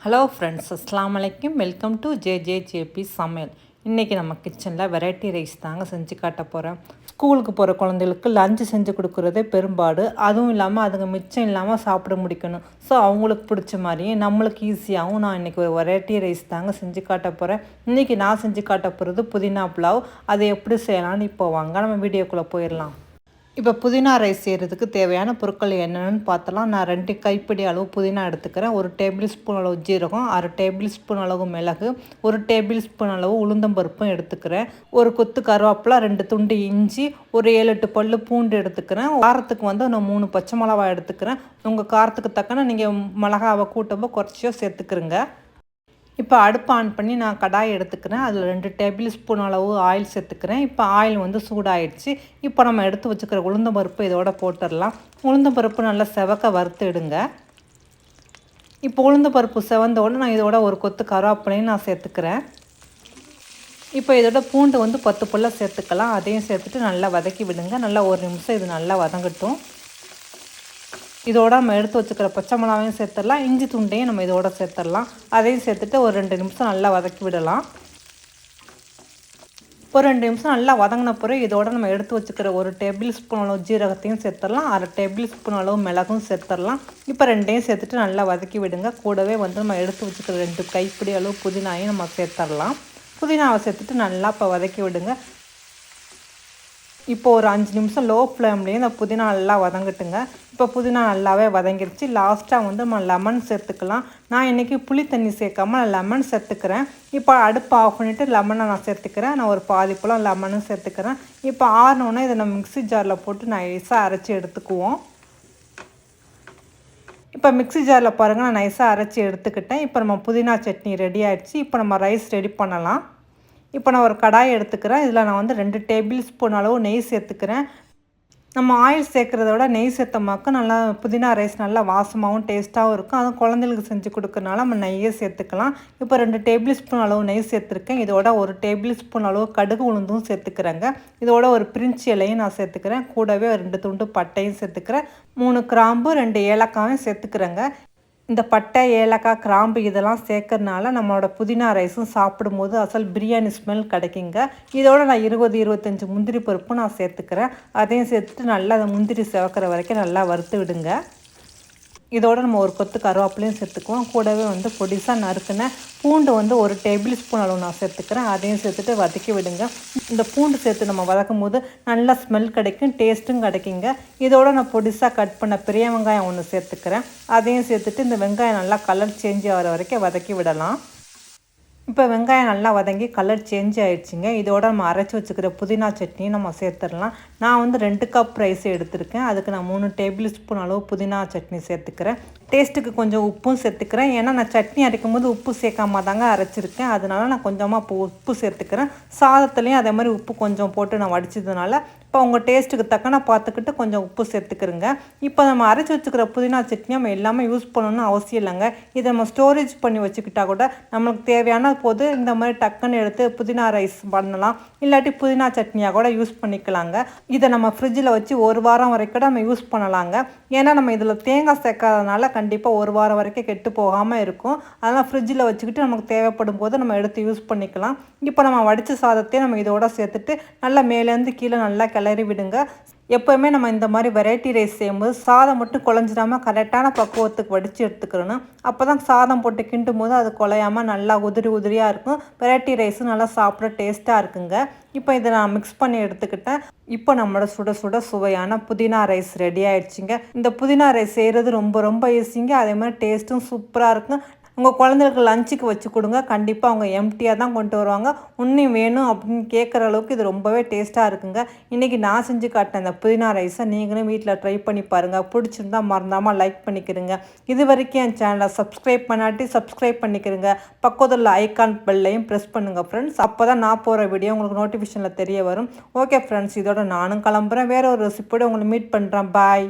Hello friends, அஸ்ஸலாமு அலைக்கும். Welcome to ஜேஜேஜேபி சமையல். இன்றைக்கி நம்ம கிச்சனில் வெரைட்டி ரைஸ் தாங்க செஞ்சு காட்ட போகிறேன். ஸ்கூலுக்கு போகிற குழந்தைகளுக்கு லஞ்சு செஞ்சு கொடுக்குறதே பெரும்பாடு. அதுவும் இல்லாமல் அதுங்க மிச்சம் இல்லாமல் சாப்பிட முடிக்கணும். ஸோ அவங்களுக்கு பிடிச்ச மாதிரியே நம்மளுக்கு ஈஸியாகவும் நான் இன்றைக்கி ஒரு வெரைட்டி ரைஸ் தாங்க செஞ்சு காட்ட போகிறேன். இன்றைக்கி நான் செஞ்சு காட்ட போகிறது புதினா புலாவ். அதை எப்படி செய்யலான்னு இப்போ வாங்க நம்ம வீடியோக்குள்ளே போயிடலாம். இப்போ புதினா ரைஸ் செய்கிறதுக்கு தேவையான பொருட்கள் என்னென்னு பார்த்தலாம். நான் 2 கைப்பிடி அளவு புதினா எடுத்துக்கிறேன். 1 டேபிள் ஸ்பூன் அளவு ஜீரகம், 1/2 டேபிள் ஸ்பூன் அளவு மிளகு, 1 டேபிள் ஸ்பூன் அளவு உளுந்தம்பருப்பும் எடுத்துக்கிறேன். ஒரு கொத்து கருவேப்பிலை, 2 துண்டு இஞ்சி, ஒரு 7-8 பல்லு பூண்டு எடுத்துக்கிறேன். காரத்துக்கு நான் 3 பச்சை மிளகா எடுத்துக்கிறேன். உங்கள் காரத்துக்கு தக்கன நீங்கள் மிளகாவை கூட்டப்போ குறைச்சியோ சேர்த்துக்கிறங்க. இப்போ அடுப்பு ஆன் பண்ணி நான் கடாய் எடுத்துக்கிறேன். அதில் 2 டேபிள் ஸ்பூன் அளவு ஆயில் சேர்த்துக்கிறேன். இப்போ ஆயில் சூடாயிடுச்சு. இப்போ நம்ம எடுத்து வச்சுக்கிற உளுந்தம்பருப்பு இதோட போட்டுடலாம். உளுந்தம்பருப்பு நல்லா செவக்க வறுத்து எடுங்க. இப்போ உளுந்தம்பருப்பு செவந்த உடனே நான் இதோட ஒரு கொத்து கருவேப்பிலையும் நான் சேர்த்துக்கிறேன். இப்போ இதோட பூண்டு 10 பல்ல சேர்த்துக்கலாம். அதையும் சேர்த்துட்டு நல்லா வதக்கி விடுங்க. நல்லா 1 நிமிஷம் இது நல்லா வதங்கட்டும். இதோட நம்ம எடுத்து வச்சுக்கிற பச்சை மிளகாயும் சேர்த்துடலாம். இஞ்சி துண்டையும் நம்ம இதோட சேர்த்துடலாம். அதையும் சேர்த்துட்டு ஒரு 2 நிமிஷம் நல்லா வதக்கி விடலாம். ஒரு 2 நிமிஷம் நல்லா வதங்கின பிறகு இதோட நம்ம எடுத்து வச்சுக்கிற 1 டேபிள் ஸ்பூன் அளவு ஜீரகத்தையும் சேர்த்துடலாம். 1/2 டேபிள் ஸ்பூன் அளவு மிளகும் சேர்த்துடலாம். இப்போ 2யும் சேர்த்துட்டு நல்லா வதக்கி விடுங்க. கூடவே நம்ம எடுத்து வச்சுக்கிற 2 கைப்பிடி அளவு புதினாயும் நம்ம சேர்த்துடலாம். புதினாவை சேர்த்துட்டு நல்லா இப்போ வதக்கி விடுங்க. இப்போ ஒரு 5 நிமிஷம் லோ ஃப்ளேம்லேயே இந்த புதினா நல்லா வதங்கட்டுங்க. இப்போ புதினா நல்லாவே வதங்கிருச்சு. லாஸ்ட்டாக நம்ம லெமன் சேர்த்துக்கலாம். நான் இன்றைக்கி புளி தண்ணி சேர்க்காமல் லெமன் சேர்த்துக்கிறேன். இப்போ அடுப்பு ஆஃப் பண்ணிவிட்டு லெமனை நான் சேர்த்துக்கிறேன். நான் ஒரு பாதி பழம் லெமனும் சேர்த்துக்கிறேன். இப்போ ஆறினோடனே இதை நம்ம மிக்ஸி ஜாரில் போட்டு நைஸாக அரைச்சி எடுத்துக்குவோம். இப்போ மிக்ஸி ஜாரில் பாருங்கள், நான் நைஸாக அரைச்சி எடுத்துக்கிட்டேன். இப்போ நம்ம புதினா சட்னி ரெடி ஆகிடுச்சு. இப்போ நம்ம ரைஸ் ரெடி பண்ணலாம். இப்போ நான் ஒரு கடாய் எடுத்துக்கிறேன். இதில் நான் 2 டேபிள் ஸ்பூன் அளவு நெய் சேர்த்துக்கிறேன். நம்ம ஆயில் சேர்க்குறத விட நெய் சேர்த்தமாக்க நல்லா புதினா ரைஸ் நல்லா வாசமாகவும் டேஸ்ட்டாகவும் இருக்கும். அதுவும் குழந்தைகளுக்கு செஞ்சு கொடுக்கறனால நம்ம நெய்யை சேர்த்துக்கலாம். இப்போ 2 டேபிள் ஸ்பூன் அளவு நெய் சேர்த்துருக்கேன். இதோட 1 டேபிள் ஸ்பூன் அளவு கடுகு உளுந்தும் சேர்த்துக்கிறேங்க. இதோட ஒரு பிரிஞ்சி இலையும் நான் சேர்த்துக்கிறேன். கூடவே 2 துண்டு பட்டையும் சேர்த்துக்கிறேன். 3 கிராம்பு, 2 ஏலக்காயும் சேர்த்துக்கிறேங்க. இந்த பட்டை, ஏலக்காய், கிராம்பு இதெல்லாம் சேர்க்கறனால நம்மளோட புதினா ரைஸும் சாப்பிடும்போது அசல் பிரியாணி ஸ்மெல் கிடைக்குங்க. இதோட நான் 20-25 முந்திரி பருப்பும் நான் சேர்த்துக்கிறேன். அதையும் சேர்த்துட்டு நல்லா அந்த முந்திரி செவக்கிற வரைக்கும் நல்லா வறுத்து விடுங்க. இதோட நம்ம ஒரு கொத்து கருவேப்பிலையும் சேர்த்துக்குவோம். கூடவே பொடிசாக நறுக்குன பூண்டு 1 டேபிள் ஸ்பூன் அளவு நான் சேர்த்துக்கிறேன். அதையும் சேர்த்துட்டு வதக்கி விடுங்க. இந்த பூண்டு சேர்த்து நம்ம வதக்கும் போது நல்லா ஸ்மெல் கிடைக்கும், டேஸ்ட்டும் கிடைக்குங்க. இதோட நான் பொடிசாக கட் பண்ண பெரிய வெங்காயம் 1 சேர்த்துக்கிறேன். அதையும் சேர்த்துட்டு இந்த வெங்காயம் நல்லா கலர் சேஞ்ச் ஆகிற வரைக்கும் வதக்கி விடலாம். இப்போ வெங்காயம் நல்லா வதங்கி கலர் சேஞ்ச் ஆகிடுச்சிங்க. இதோட நம்ம அரைச்சி வச்சுக்கிற புதினா சட்னியும் நம்ம சேர்த்துடலாம். நான் 2 கப் ரைஸ் எடுத்துருக்கேன். அதுக்கு நான் 3 டேபிள் ஸ்பூன் அளவு புதினா சட்னி சேர்த்துக்கிறேன். டேஸ்ட்டுக்கு கொஞ்சம் உப்பும் சேர்த்துக்கிறேன். ஏன்னா நான் சட்னி அரைக்கும் போது உப்பு சேர்க்காம தாங்க அரைச்சிருக்கேன். அதனால நான் கொஞ்சமாக இப்போ உப்பு சேர்த்துக்கிறேன். சாதத்துலேயும் அதே மாதிரி உப்பு கொஞ்சம் போட்டு நான் வடித்ததுனால இப்போ உங்கள் டேஸ்ட்டுக்கு தக்கன பார்த்துக்கிட்டு கொஞ்சம் உப்பு சேர்த்துக்கிறங்க. இப்போ நம்ம அரைச்சி வச்சுக்கிற புதினா சட்னி நம்ம எல்லாமே யூஸ் பண்ணணும்னு அவசியம் இல்லைங்க. இதை நம்ம ஸ்டோரேஜ் பண்ணி வச்சுக்கிட்டா கூட நம்மளுக்கு தேவையான போது இந்த மாதிரி டக்குன்னு எடுத்து புதினா ரைஸ் பண்ணலாம். இல்லாட்டி புதினா சட்னியாக கூட யூஸ் பண்ணிக்கலாங்க. இதை நம்ம ஃப்ரிட்ஜில் வச்சு 1 வாரம் வரைக்கும் நம்ம யூஸ் பண்ணலாங்க. ஏன்னா நம்ம இதில் தேங்காய் சேர்க்காதனால கண்டிப்பாக 1 வாரம் வரைக்கும் கெட்டு போகாமல் இருக்கும். அதெல்லாம் ஃப்ரிட்ஜில் வச்சுக்கிட்டு நமக்கு தேவைப்படும் போது நம்ம எடுத்து யூஸ் பண்ணிக்கலாம். இப்போ நம்ம வடித்த சாதத்தையும் நம்ம இதோட சேர்த்துட்டு நல்லா மேலேருந்து கீழே நல்லா கிளறி விடுங்க. எப்போவுமே நம்ம இந்த மாதிரி வெரைட்டி ரைஸ் செய்யும்போது சாதம் மட்டும் குழஞ்சிடாமல் கரெக்டான பக்குவத்துக்கு வடித்து எடுத்துக்கிறணும். அப்போ தான் சாதம் போட்டு கிண்டும் போது அது குலையாமல் நல்லா உதிரியாக இருக்கும். வெரைட்டி ரைஸும் நல்லா சாப்பிட டேஸ்ட்டாக இருக்குங்க. இப்போ இதை நான் மிக்ஸ் பண்ணி எடுத்துக்கிட்டேன். இப்போ நம்மளோட சுட சுட சுவையான புதினா ரைஸ் ரெடி ஆகிடுச்சிங்க. இந்த புதினா ரைஸ் செய்கிறது ரொம்ப ஈஸிங்க. அதே மாதிரி டேஸ்ட்டும் சூப்பராக இருக்கும். உங்கள் குழந்தைகளுக்கு லஞ்சுக்கு வச்சு கொடுங்க. கண்டிப்பாக அவங்க எம்டியாக தான் கொண்டு வருவாங்க. இன்னும் வேணும் அப்படின்னு கேட்குற அளவுக்கு இது ரொம்பவே டேஸ்ட்டாக இருக்குங்க. இன்றைக்கி நான் செஞ்சு காட்டினேன் இந்த புதினா ரைஸை நீங்களும் வீட்டில் ட்ரை பண்ணி பாருங்கள். பிடிச்சிருந்தால் மறந்தாமல் லைக் பண்ணிக்கிறங்க. இது வரைக்கும் என் சேனலை சப்ஸ்கிரைப் பண்ணாட்டி சப்ஸ்கிரைப் பண்ணிக்கிறங்க. பக்கத்தில் ஐகான் பெல்லையும் ப்ரெஸ் பண்ணுங்கள் ஃப்ரெண்ட்ஸ். அப்போ தான் நான் போகிற வீடியோ உங்களுக்கு நோட்டிஃபிகேஷனில் தெரிய வரும். ஓகே ஃப்ரெண்ட்ஸ், இதோட நானும் கிளம்புறேன். வேறு ஒரு ரெசிபியோட உங்களை மீட் பண்ணுறேன். பாய்.